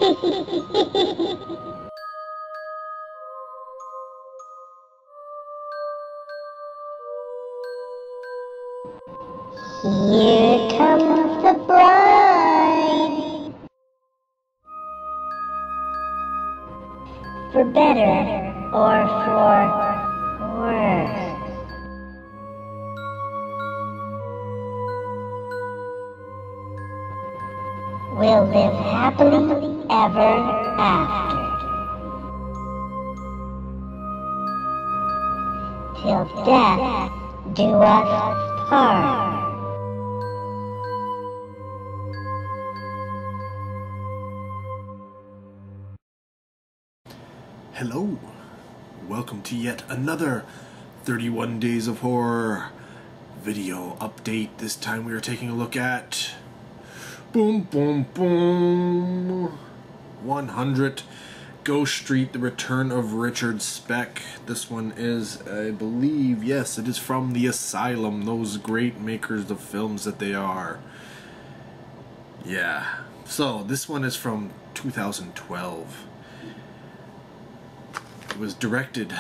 Here comes the bride. For better or for worse. We'll live happily ever after. Till death do us part. Hello, welcome to yet another 31 Days of Horror video update. This time we are taking a look at boom boom boom 100 Ghost Street, The Return of Richard Speck. This one is, I believe, yes, it is from the Asylum, those great makers of films that they are. Yeah, so this one is from 2012. It was directed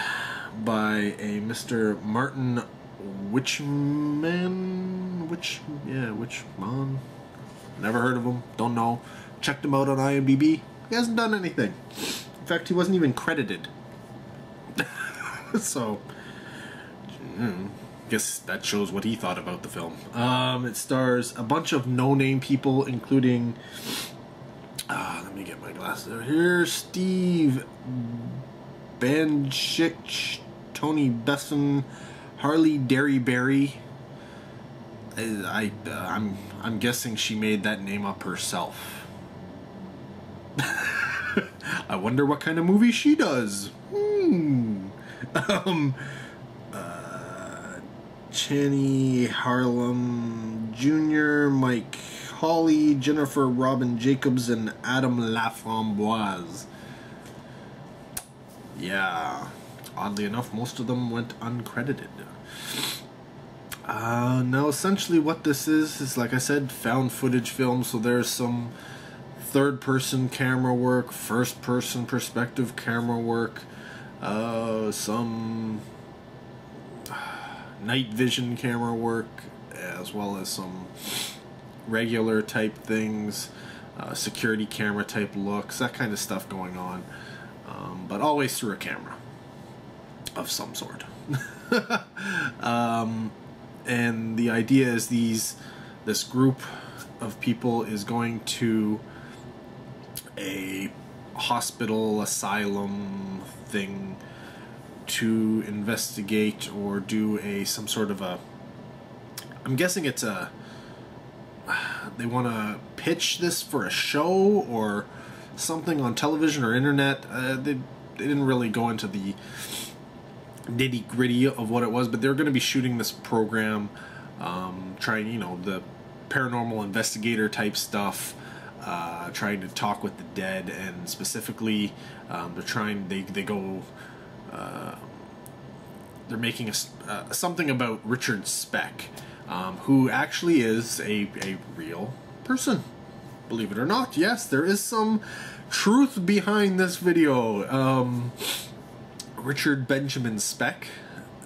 by a Mr. Martin Wichmann. Wichmann. Never heard of him. Don't know. Checked him out on IMDb. He hasn't done anything. In fact, he wasn't even credited. So, guess that shows what he thought about the film. It stars a bunch of no-name people, including. Let me get my glasses out here. Steve Bencich, Tony Besson, Hayley Derryberry. I'm guessing she made that name up herself. I wonder what kind of movie she does. Channy Harlem Jr., Mike Hawley, Jennifer Robin Jacobs, and Adam Laframboise. Yeah, oddly enough, most of them went uncredited. Now, essentially what this is like I said, found footage film, so there's some third-person camera work, first-person perspective camera work, some night vision camera work, as well as some regular type things, security camera type looks, that kind of stuff going on. But always through a camera of some sort. And the idea is this group of people is going to a hospital, asylum thing to investigate or do some sort of a, I'm guessing it's they want to pitch this for a show or something on television or internet. They didn't really go into the nitty-gritty of what it was, but they're going to be shooting this program, trying, the paranormal investigator type stuff, trying to talk with the dead, and specifically they're making something about Richard Speck, who actually is a real person. Believe it or not, yes, there is some truth behind this video. Richard Benjamin Speck,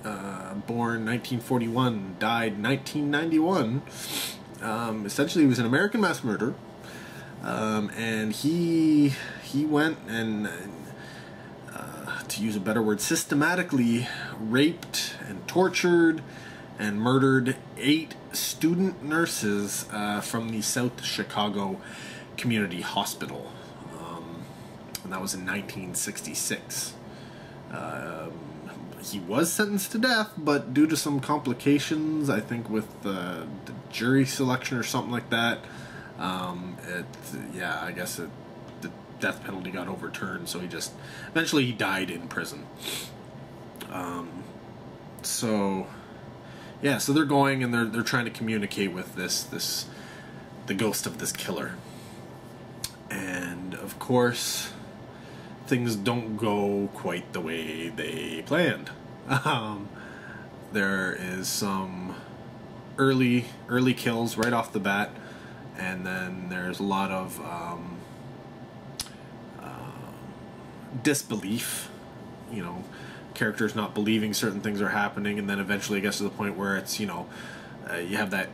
born 1941, died 1991. Essentially, he was an American mass murderer, and he went and, to use a better word, systematically raped and tortured and murdered 8 student nurses from the South Chicago Community Hospital, and that was in 1966. He was sentenced to death, but due to some complications, I think with the jury selection or something like that, I guess the death penalty got overturned, so eventually he died in prison. So they're going and they're trying to communicate with the ghost of this killer. And of course, things don't go quite the way they planned. There is some early kills right off the bat, and then there's a lot of disbelief, you know, characters not believing certain things are happening, and then eventually it gets to the point where it's, you know, you have that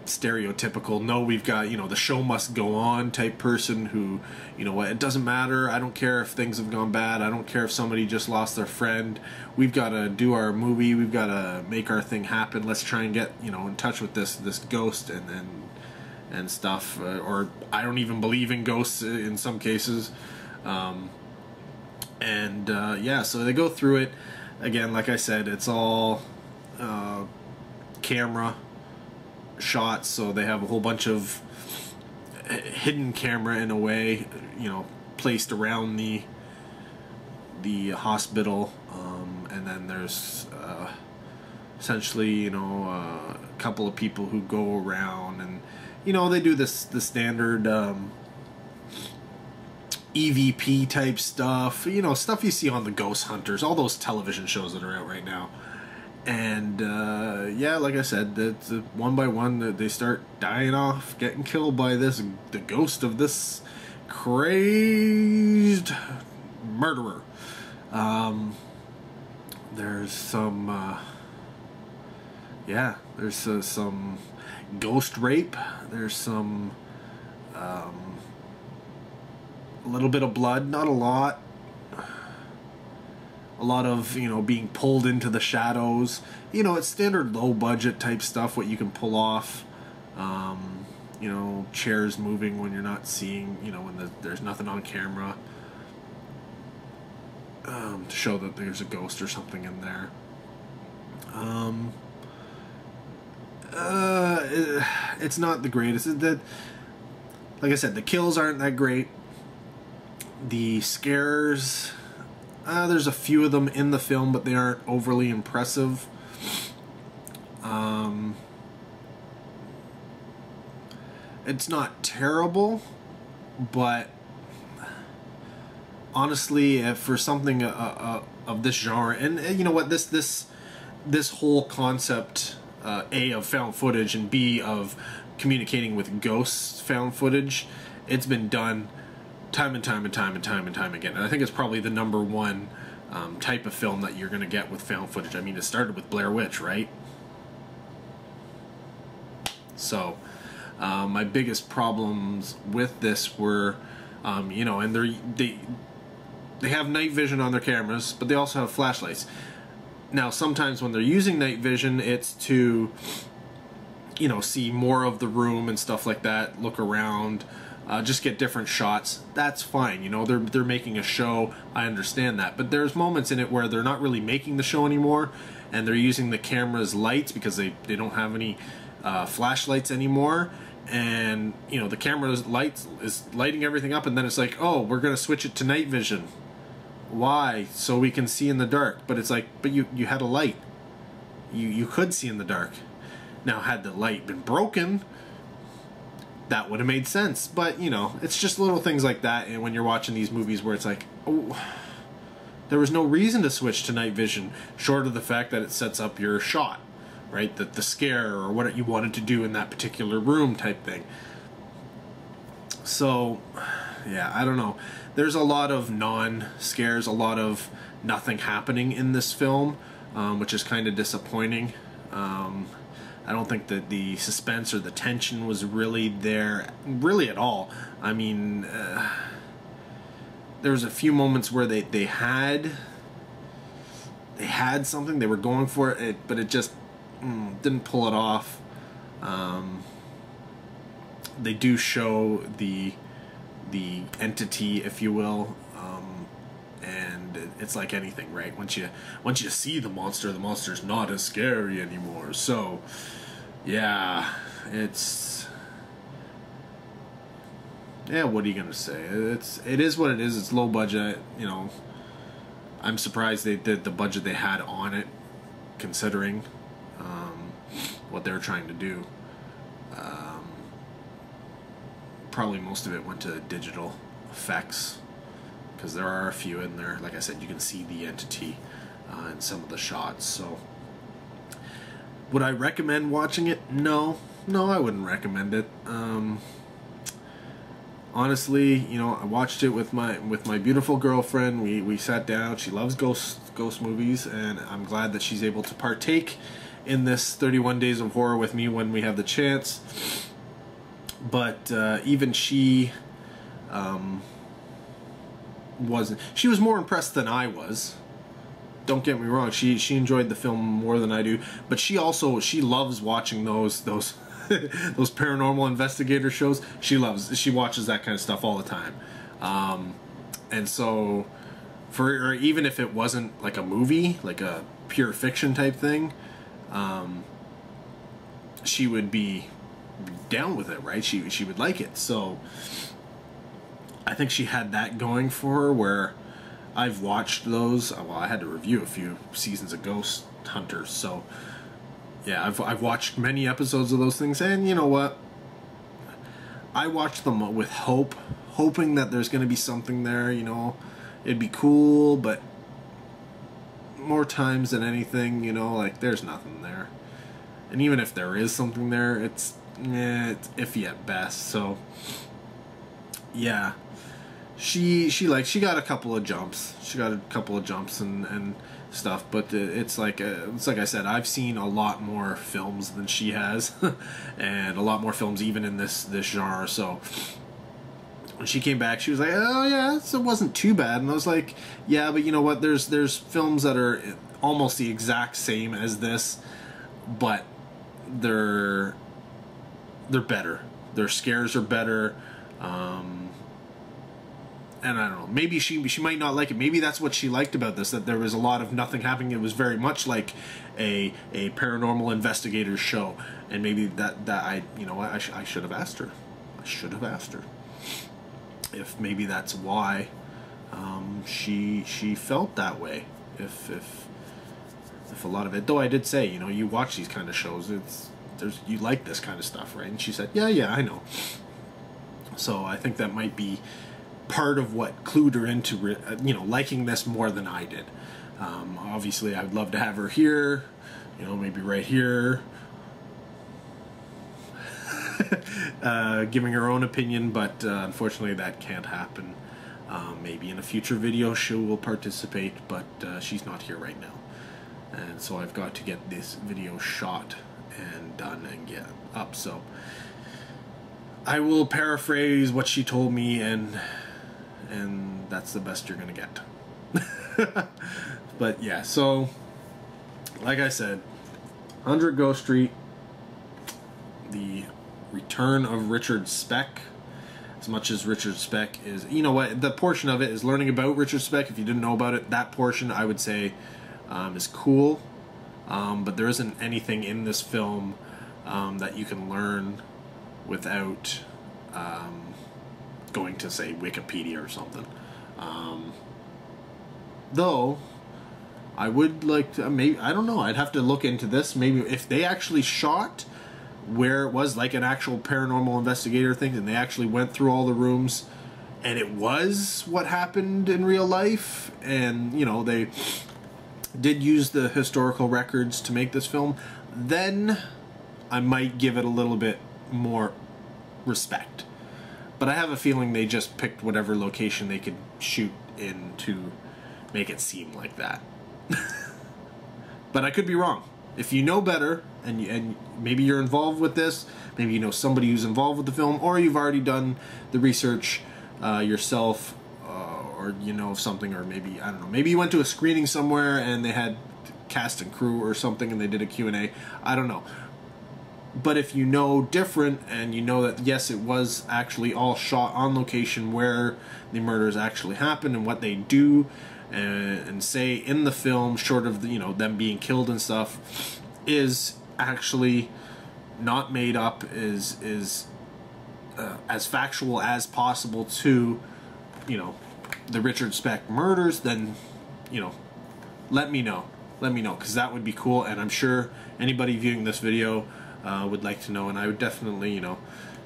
stereotypical, no, we've got, you know, the show must go on type person who, you know what, it doesn't matter, I don't care if things have gone bad, I don't care if somebody just lost their friend, we've got to do our movie, we've got to make our thing happen, let's try and get, you know, in touch with this ghost and stuff, or I don't even believe in ghosts in some cases. Yeah, so they go through it again. Like I said, it's all camera shots, so they have a whole bunch of hidden camera in a way, you know, placed around the hospital, and then there's essentially, you know, a couple of people who go around, and you know, they do the standard EVP type stuff, you know, stuff you see on the Ghost Hunters, all those television shows that are out right now. And yeah, like I said, that's one by one they start dying off, getting killed by the ghost of this crazed murderer. There's some yeah, there's some ghost rape, there's some a little bit of blood, not a lot. A lot of, you know, being pulled into the shadows. You know, it's standard low budget type stuff, what you can pull off. You know, chairs moving when you're not seeing, you know, when there's nothing on camera. To show that there's a ghost or something in there. It's not the greatest. Like I said, the kills aren't that great. The scares, there's a few of them in the film, but they aren't overly impressive. It's not terrible, but honestly, for something of this genre, and you know what, this whole concept, A, of found footage, and B, of communicating with ghosts found footage, it's been done time and time again. And I think it's probably the #1 type of film that you're going to get with found footage. I mean, it started with Blair Witch, right? So, my biggest problems with this were, you know, and they have night vision on their cameras, but they also have flashlights. Now, sometimes when they're using night vision, it's to, you know, see more of the room and stuff like that, look around, just get different shots. That's fine, you know, they're making a show, I understand that. But there's moments in it where they're not really making the show anymore, and they're using the camera's lights because they don't have any flashlights anymore, and, you know, the camera's lights is lighting everything up, and then it's like, oh, we're going to switch it to night vision. Why? So we can see in the dark. But it's like, but you had a light. You could see in the dark. Now, had the light been broken, that would have made sense. But, you know, it's just little things like that. And when you're watching these movies where it's like, oh, there was no reason to switch to night vision, short of the fact that it sets up your shot, right? The scare or what you wanted to do in that particular room type thing. So, yeah, I don't know. There's a lot of non-scares, a lot of nothing happening in this film, which is kind of disappointing. I don't think that the suspense or the tension was really there, really at all. I mean, there was a few moments where they had something, they were going for it, but it just didn't pull it off. They do show the entity, if you will, and it's like anything, right? Once you see the monster's not as scary anymore. So, yeah, what are you gonna say? It is what it is. It's low budget, you know. I'm surprised they did the budget they had on it, considering what they were trying to do. Probably most of it went to digital effects, because there are a few in there. Like I said, you can see the entity in some of the shots. So, would I recommend watching it? No, I wouldn't recommend it. honestly, you know, I watched it with my beautiful girlfriend. We sat down. She loves ghost movies, and I'm glad that she's able to partake in this 31 Days of Horror with me when we have the chance. But even she wasn't. She was more impressed than I was. Don't get me wrong. She enjoyed the film more than I do. But she loves watching those those paranormal investigator shows. She watches that kind of stuff all the time. And so, or even if it wasn't like a movie, like a pure fiction type thing, she would be down with it, right? She would like it. So I think she had that going for her, where I've watched those. Well, I had to review a few seasons of Ghost Hunters, so yeah, I've watched many episodes of those things, and you know what? I watched them with hoping that there's going to be something there. You know, it'd be cool, but more times than anything, you know, like there's nothing there. And even if there is something there, it's iffy at best. So yeah. She got a couple of jumps. She got a couple of jumps and stuff, but it's like I said, I've seen a lot more films than she has, and a lot more films even in this genre. So when she came back, she was like, "Oh yeah, it wasn't too bad." And I was like, "Yeah, but you know what? There's films that are almost the exact same as this, but they're better. Their scares are better." And I don't know, maybe she might not like it. Maybe that's what she liked about this, that there was a lot of nothing happening. It was very much like a paranormal investigator show. And maybe that I, you know, I should have asked her. I should have asked her if maybe that's why she felt that way. If a lot of it, though I did say, you know, you watch these kind of shows, you like this kind of stuff, right? And she said, yeah, I know. So I think that might be part of what clued her into, you know, liking this more than I did. Obviously, I'd love to have her here, you know, maybe right here, giving her own opinion, but unfortunately that can't happen. Maybe in a future video she will participate, but she's not here right now. And so I've got to get this video shot and done and get up. So I will paraphrase what she told me, and that's the best you're gonna get. But yeah, so like I said, 100 Ghost Street, the Return of Richard Speck. As much as Richard Speck is, you know what, the portion of it is learning about Richard Speck. If you didn't know about it, that portion I would say is cool, but there isn't anything in this film that you can learn without going to, say, Wikipedia or something. Though I would like to, maybe, I don't know, I'd have to look into this. Maybe if they actually shot where it was like an actual paranormal investigator thing, and they actually went through all the rooms and it was what happened in real life, and you know, they did use the historical records to make this film, then I might give it a little bit more respect. But I have a feeling they just picked whatever location they could shoot in to make it seem like that. But I could be wrong. If you know better, and maybe you're involved with this, maybe you know somebody who's involved with the film, or you've already done the research yourself, or you know of something, or maybe, I don't know, maybe you went to a screening somewhere and they had cast and crew or something and they did a Q&A. I don't know. But if you know different, and you know that yes, it was actually all shot on location where the murders actually happened and what they do, and say in the film, short of the, you know, them being killed and stuff, is actually not made up, is as factual as possible to, you know, the Richard Speck murders, then, you know, let me know, because that would be cool, and I'm sure anybody viewing this video would like to know, and I would definitely, you know,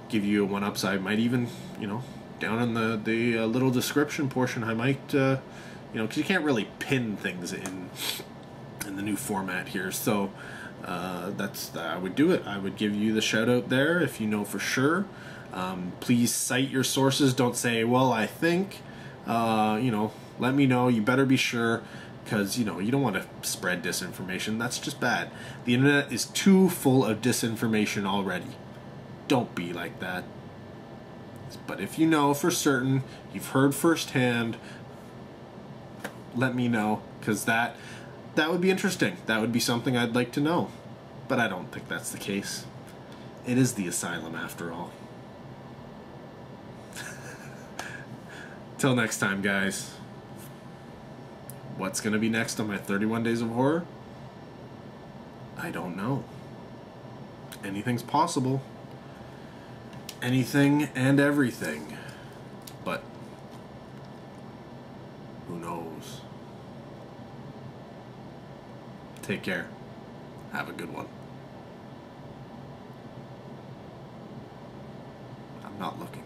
give you a one-ups. I might even, you know, down in the little description portion, I might, you know, because you can't really pin things in the new format here, so I would do it. I would give you the shout out there if you know for sure. Please cite your sources. Don't say, well, I think, let me know. You better be sure, because, you don't want to spread disinformation. That's just bad. The internet is too full of disinformation already. Don't be like that. But if you know for certain, you've heard firsthand, let me know, because that would be interesting. That would be something I'd like to know. But I don't think that's the case. It is the Asylum, after all. Till next time, guys. What's going to be next on my 31 Days of Horror? I don't know. Anything's possible. Anything and everything. But who knows? Take care. Have a good one. I'm not looking.